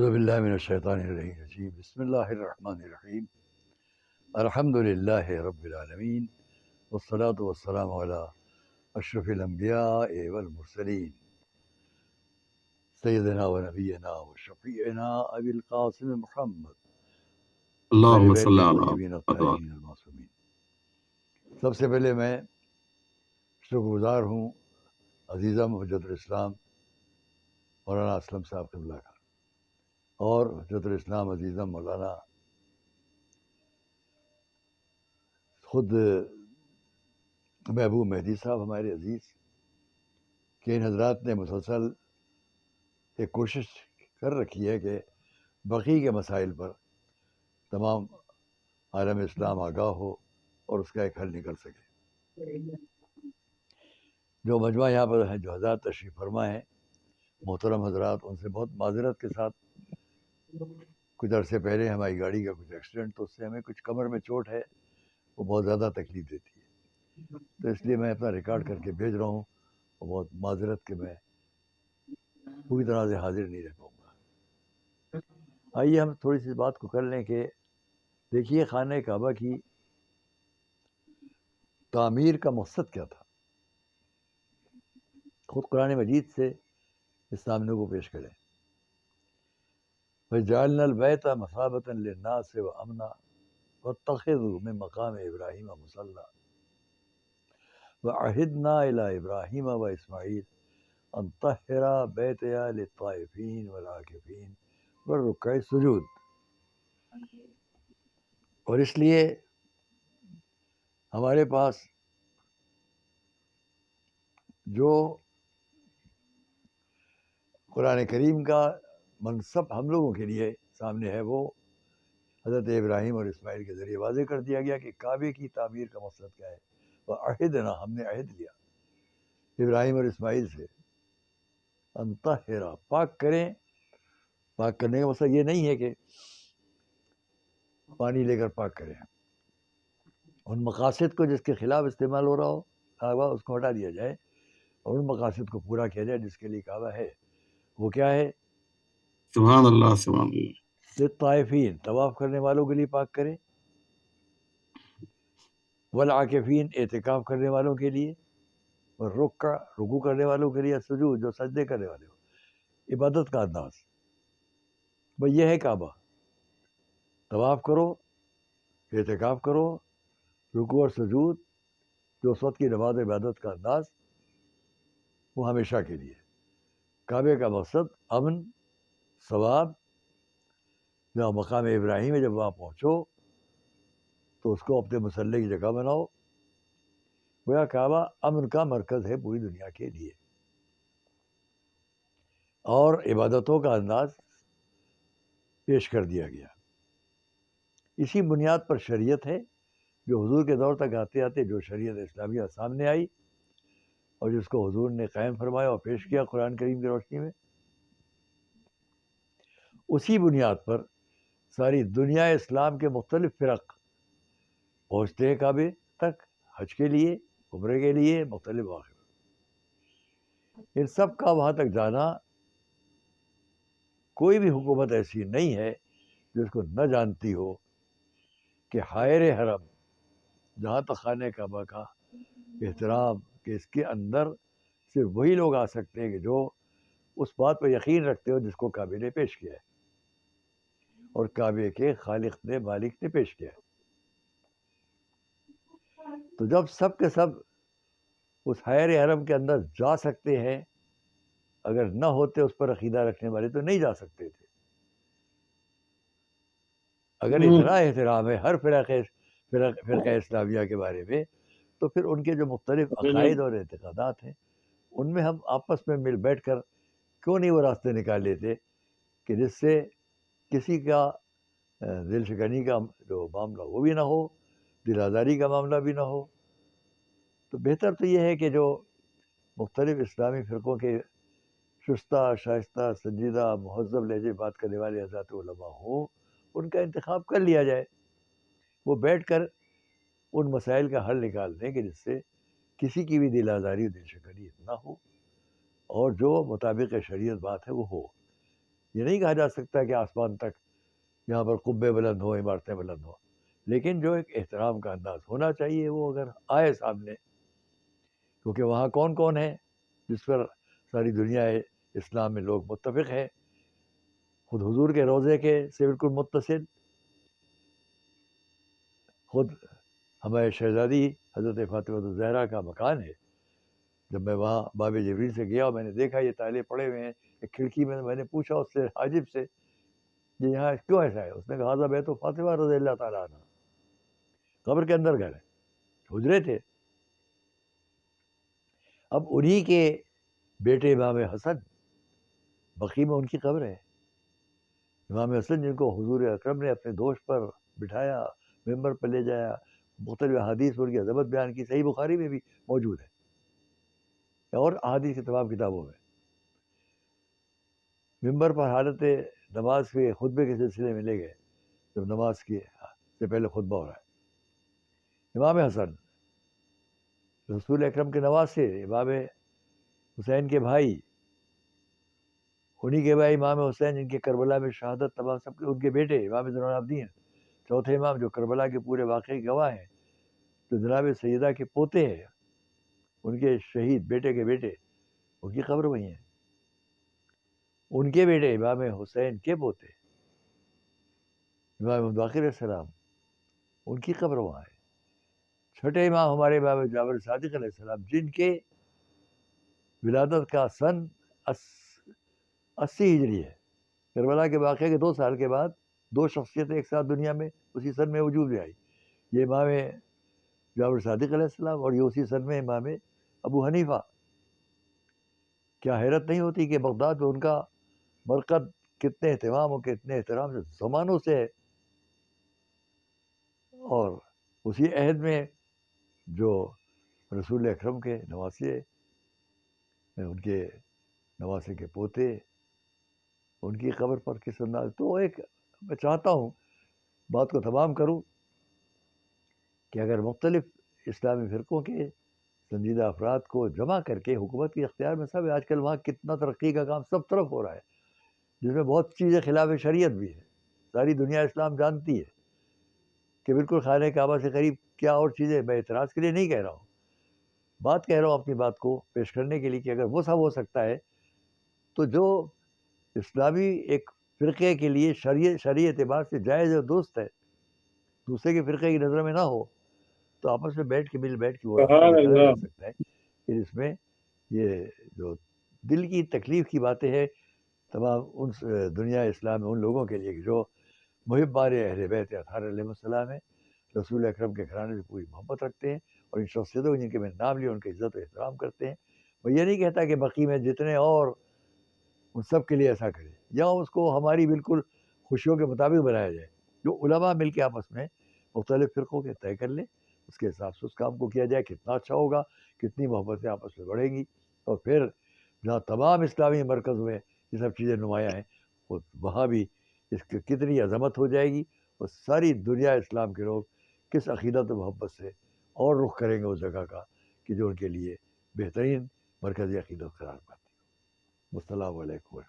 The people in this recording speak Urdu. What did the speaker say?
اعوذ باللہ من الشیطان الرجیم بسم اللہ الرحمن الرحیم الحمد للہ رب العالمین والصلاة والسلام علی اشرف الانبیاء والمرسلین سیدنا و نبینا و شفیعنا ابی القاسم محمد اہل اللہم بیت صلی علی الطیبین الطاہرین المعصومین۔ سب سے پہلے میں شکر گزار ہوں عزیزہ حجت الاسلام مولانا اسلم صاحب قبلہ کا، اور حجت الاسلام عزیزہ مولانا خود محبوب مہدی صاحب ہمارے عزیز، کہ ان حضرات نے مسلسل ایک کوشش کر رکھی ہے کہ بقی کے مسائل پر تمام عالم اسلام آگاہ ہو اور اس کا ایک حل نکل سکے۔ جو مجمع یہاں پر ہیں، جو حضرات تشریف فرما ہیں، محترم حضرات، ان سے بہت معذرت کے ساتھ کچھ عرصے پہلے ہماری گاڑی کا کچھ ایکسیڈنٹ، تو اس سے ہمیں کچھ کمر میں چوٹ ہے، وہ بہت زیادہ تکلیف دیتی ہے، تو اس لیے میں اپنا ریکارڈ کر کے بھیج رہا ہوں، اور بہت معذرت کہ میں پوری طرح سے حاضر نہیں رہ پاؤں گا۔ آئیے ہم تھوڑی سی بات کو کر لیں کہ دیکھیے خانہ کعبہ کی تعمیر کا مقصد کیا تھا۔ خود قرآن مجید سے اس سامنے کو پیش کریں، وَجَعَلْنَا الْبَيْتَ مَثَابَةً لِلنَّاسِ وَأَمْنًا وَاتَّخِذُوا مِن مَّقَامِ إِبْرَاهِيمَ مُصَلًّى وَعَهِدْنَا إِلَىٰ إِبْرَاهِيمَ وَإِسْمَاعِيلَ أَن طَهِّرَا بَيْتِيَ لِلطَّائِفِينَ وَالْعَاكِفِينَ وَالرُّكَّعِ السُّجُودِ۔ اور اس لیے ہمارے پاس جو قرآن کریم کا منصب ہم لوگوں کے لیے سامنے ہے، وہ حضرت ابراہیم اور اسماعیل کے ذریعے واضح کر دیا گیا کہ کعبے کی تعمیر کا مقصد کیا ہے۔ وَعَہِدْنَا، ہم نے عہد لیا ابراہیم اور اسماعیل سے، ان طہرا، پاک کریں۔ پاک کرنے کا مقصد یہ نہیں ہے کہ پانی لے کر پاک کریں، ان مقاصد کو جس کے خلاف استعمال ہو رہا ہو کعبہ، اس کو ہٹا دیا جائے اور ان مقاصد کو پورا کیا جائے جس کے لیے کعبہ ہے۔ وہ کیا ہے؟ سبحان اللہ، سبحان اللہ۔ للطائفین، طواف کرنے والوں کے لیے پاک کریں، والعاکفین، اعتکاف کرنے والوں کے لیے، اور رکع، رکوع کرنے والوں کے لیے، سجود، جو سجدے کرنے والے ہو، عبادت کا انداز۔ بھئی یہ ہے کعبہ، طواف کرو، اعتکاف کرو، رکوع اور سجود، جو اس وقت کی نماز عبادت کا انداز، وہ ہمیشہ کے لیے۔ کعبے کا مقصد امن، ثواب۔ جہاں مقام ابراہیم ہے، جب وہاں پہنچو تو اس کو اپنے مسلح کی جگہ بناؤ۔ گویا کعبہ امن کا مرکز ہے پوری دنیا کے لیے، اور عبادتوں کا انداز پیش کر دیا گیا۔ اسی بنیاد پر شریعت ہے، جو حضور کے دور تک آتے آتے جو شریعت اسلامیہ سامنے آئی، اور جس کو حضور نے قائم فرمایا اور پیش کیا قرآن کریم کی روشنی میں، اسی بنیاد پر ساری دنیا اسلام کے مختلف فرق پہنچتے ہیں کعبے تک، حج کے لیے، عمرے کے لیے، مختلف مواقع پر۔ ان سب کا وہاں تک جانا، کوئی بھی حکومت ایسی نہیں ہے جس کو نہ جانتی ہو کہ حائر حرم، جہاں تک خانہ کعبہ کا احترام، کہ اس کے اندر صرف وہی لوگ آ سکتے ہیں کہ جو اس بات پر یقین رکھتے ہو جس کو کعبے نے پیش کیا ہے، اور کعبے کے خالق نے، مالک نے پیش کیا ہے۔ تو جب سب کے سب اس حائر حرم کے اندر جا سکتے ہیں، اگر نہ ہوتے اس پر عقیدہ رکھنے والے تو نہیں جا سکتے تھے۔ اگر اتنا احترام ہے ہر فرقہ اسلامیہ کے بارے میں، تو پھر ان کے جو مختلف عقائد اور اعتقادات ہیں، ان میں ہم آپس میں مل بیٹھ کر کیوں نہیں وہ راستے نکال لیتے کہ جس سے کسی کا دل شکنی کا جو معاملہ وہ بھی نہ ہو، دل آزاری کا معاملہ بھی نہ ہو۔ تو بہتر تو یہ ہے کہ جو مختلف اسلامی فرقوں کے شستہ، شائستہ، سنجیدہ، مہذب لہجے بات کرنے والے حضرات علماء ہوں، ان کا انتخاب کر لیا جائے، وہ بیٹھ کر ان مسائل کا حل نکال دیں کہ جس سے کسی کی بھی دل آزاری و دل شکنی نہ ہو، اور جو مطابق شریعت بات ہے وہ ہو۔ یہ نہیں کہا جا سکتا کہ آسمان تک یہاں پر قبے بلند ہوں، عمارتیں بلند ہوں، لیکن جو ایک احترام کا انداز ہونا چاہیے وہ اگر آئے سامنے، کیونکہ وہاں کون کون ہے جس پر ساری دنیا اسلام میں لوگ متفق ہیں؟ خود حضور کے روضے کے سے بالکل متصل، خود ہمارے شہزادی حضرت فاطمہ الزہرا کا مکان ہے. جب میں وہاں باب جبریل سے گیا اور میں نے دیکھا یہ تالے پڑے ہوئے ہیں ایک کھڑکی میں نے پوچھا اس سے حاجب سے کہ یہاں کیوں ایسا ہے؟ اس نے کہا تھا بیت فاطمہ رضی اللہ تعالیٰ عنہ، قبر کے اندر گھر ہے، حجرے تھے. اب انہی کے بیٹے امام حسن، بقیع میں ان کی قبر ہے. امام حسن جن کو حضور اکرم نے اپنے دوش پر بٹھایا، ممبر پر لے جایا، مختلف احادیث ان کی عظمت بیان کی، صحیح بخاری میں بھی موجود ہے اور احادیث کی تمام کتابوں میں. ممبر پر حالت نماز کے خطبے کے سلسلے میں لے گئے، جب نماز کی سے پہلے خطبہ ہو رہا ہے. امام حسن رسول اکرم کے نواسے، امام حسین کے بھائی، انہی کے بھائی امام حسین جن کے کربلا میں شہادت، تمام سب کے ان کے بیٹے امام زین العابدین چوتھے امام جو کربلا کے پورے واقعے کے گواہ ہیں، تو جناب سیدہ کے پوتے ہیں، ان کے شہید بیٹے کے بیٹے، ان کی قبر وہی ہے. ان کے بیٹے امام حسین کے پوتے امام باقر علیہ السلام، ان کی قبر وہاں ہے. چھٹے امام ہمارے امام جعفر صادق علیہ السلام جن کے ولادت کا سن 80 ہجری ہے، کربلا کے واقعے کے 2 سال کے بعد 2 شخصیتیں ایک ساتھ دنیا میں اسی سن میں وجود میں آئی، یہ امام جعفر صادق علیہ السلام اور یہ اسی سن میں امام ابو حنیفہ. کیا حیرت نہیں ہوتی کہ بغداد میں ان کا مرقد کتنے اہتمام اور کتنے احترام سے زمانوں سے ہے. اور اسی عہد میں جو رسول اکرم کے نواسے، ان کے نواسے کے پوتے، ان کی قبر پر کس انداز. تو ایک میں چاہتا ہوں بات کو تمام کروں کہ اگر مختلف اسلامی فرقوں کے سنجیدہ افراد کو جمع کر کے حکومت کے اختیار میں سب، آج کل وہاں کتنا ترقی کا کام سب طرف ہو رہا ہے جس میں بہت چیزیں خلاف شریعت بھی ہے، ساری دنیا اسلام جانتی ہے کہ بالکل خانہ کعبہ سے قریب کیا اور چیزیں. میں اعتراض کے لیے نہیں کہہ رہا ہوں، بات کہہ رہا ہوں اپنی بات کو پیش کرنے کے لیے کہ اگر وہ سب ہو سکتا ہے تو جو اسلامی ایک فرقے کے لیے شرعی اعتبار سے جائز اور درست ہے، دوسرے کے فرقے کی نظر میں نہ ہو، تو آپس میں بیٹھ کے وہ راستہ سبحان نکالا اللہ. جا سکتا ہے کہ اس میں یہ جو دل کی تکلیف کی باتیں ہیں تمام ان دنیا اسلام میں ان لوگوں کے لیے جو محبان اہل بیت اطہار علیہ السلام ہیں، رسول اکرم کے گھرانے سے پوری محبت رکھتے ہیں، اور ان شخصیتوں جن کے میں نام لیا ان کی عزت و احترام کرتے ہیں. میں یہ نہیں کہتا کہ بقیع میں جتنے اور ان سب کے لیے ایسا کرے، یا اس کو ہماری بالکل خوشیوں کے مطابق بنایا جائے. جو علماء مل کے آپس میں مختلف فرقوں کے طے کر لیں، اس کے حساب سے اس کام کو کیا جائے، کتنا اچھا ہوگا، کتنی محبتیں آپس میں بڑھیں گی. اور پھر جہاں تمام اسلامی مرکز میں یہ سب چیزیں نمایاں ہیں، وہاں بھی اس کی کتنی عظمت ہو جائے گی، اور ساری دنیا اسلام کے لوگ کس عقیدت و محبت سے اور رخ کریں گے اس جگہ کا کہ جو ان کے لیے بہترین مرکزی عقیدت قرار پاتی ہے. السلام علیکم.